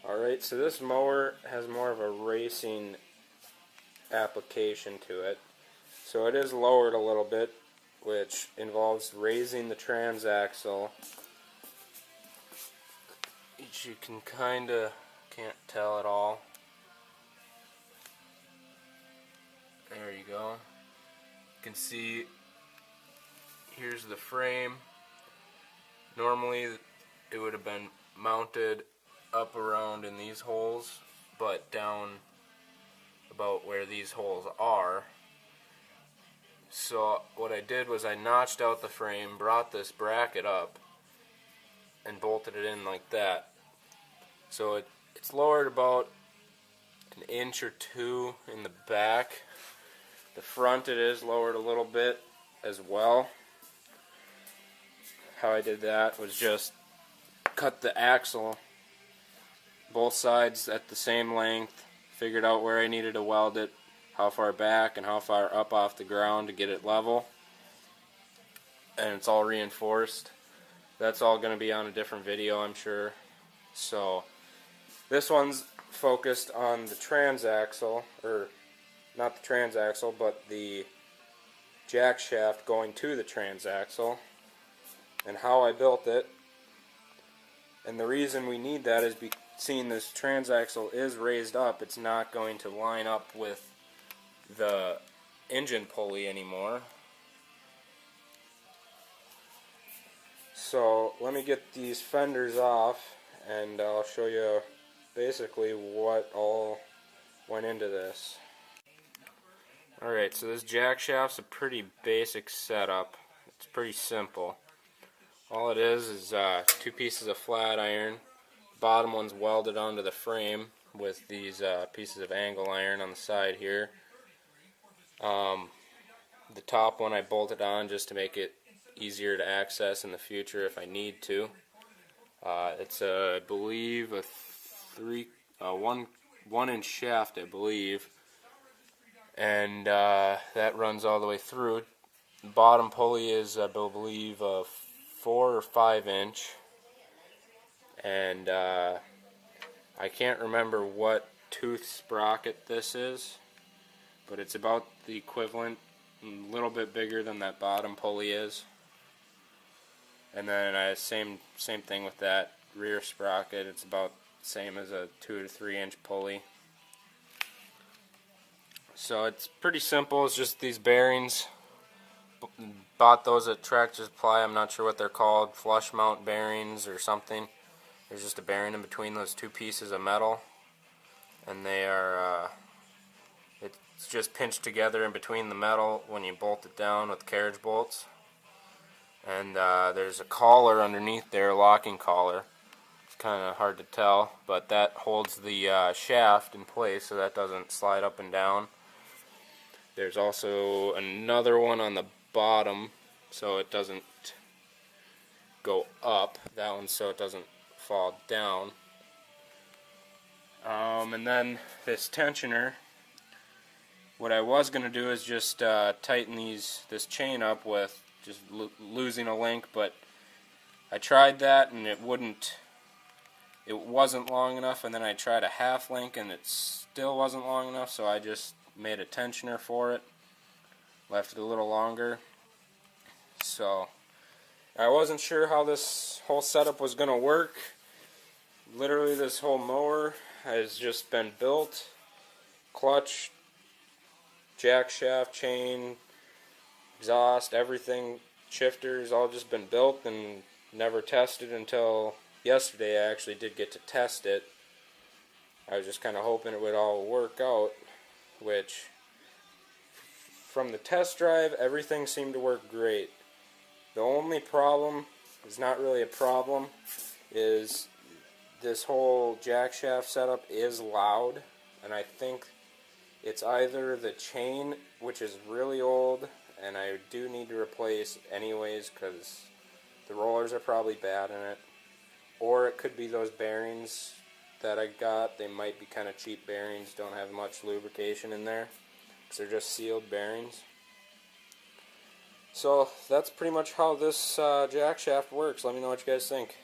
Alright, so this mower has more of a racing application to it. So it is lowered a little bit, which involves raising the transaxle, which you can can't tell at all. There you go. You can see here's the frame. Normally it would have been mounted up around in these holes, but down about where these holes are. So what I did was I notched out the frame, brought this bracket up, and bolted it in like that. So it's lowered about an inch or two in the back. The front it is lowered a little bit as well. How I did that was just cut the axle, both sides at the same length, figured out where I needed to weld it, how far back and how far up off the ground to get it level, and it's all reinforced. That's all going to be on a different video, I'm sure. So this one's focused on the transaxle, or not the transaxle, but the jack shaft going to the transaxle, and how I built it. And the reason we need that is seeing this transaxle is raised up, it's not going to line up with the engine pulley anymore. So let me get these fenders off and I'll show you basically what all went into this. Alright, so this jack shaft's a pretty basic setup. It's pretty simple. All it is two pieces of flat iron. The bottom one's welded onto the frame with these pieces of angle iron on the side here. The top one I bolted on just to make it easier to access in the future if I need to. It's I believe a 1-inch shaft, I believe, and that runs all the way through. The bottom pulley is, I believe, a 4 or 5-inch, and I can't remember what tooth sprocket this is, but it's about the equivalent, a little bit bigger than that bottom pulley is. And then same thing with that rear sprocket. It's about the same as a 2 to 3-inch pulley. So it's pretty simple. It's just these bearings. Bought those at Tractor Supply. I'm not sure what they're called, flush mount bearings or something. There's just a bearing in between those two pieces of metal, and they are it's just pinched together in between the metal when you bolt it down with carriage bolts. And there's a collar underneath there, a locking collar. It's kind of hard to tell, but that holds the shaft in place so that doesn't slide up and down. There's also another one on the bottom so it doesn't go up. That one so it doesn't fall down. And then this tensioner, what I was going to do is just tighten this chain up with just losing a link, but I tried that and it wasn't long enough, and then I tried a half link and it still wasn't long enough, so I just made a tensioner for it, left it a little longer. So I wasn't sure how this whole setup was going to work. Literally this whole mower has just been built, clutch, jack shaft, chain, exhaust, everything, shifters, all just been built and never tested until yesterday. I actually did get to test it. I was just kind of hoping it would all work out, which from the test drive everything seemed to work great. The only problem is not really a problem, is this whole jack shaft setup is loud, and I think it's either the chain, which is really old and I do need to replace anyways because the rollers are probably bad in it, or it could be those bearings that I got. They might be kind of cheap bearings, don't have much lubrication in there because they're just sealed bearings. So that's pretty much how this jack shaft works. Let me know what you guys think.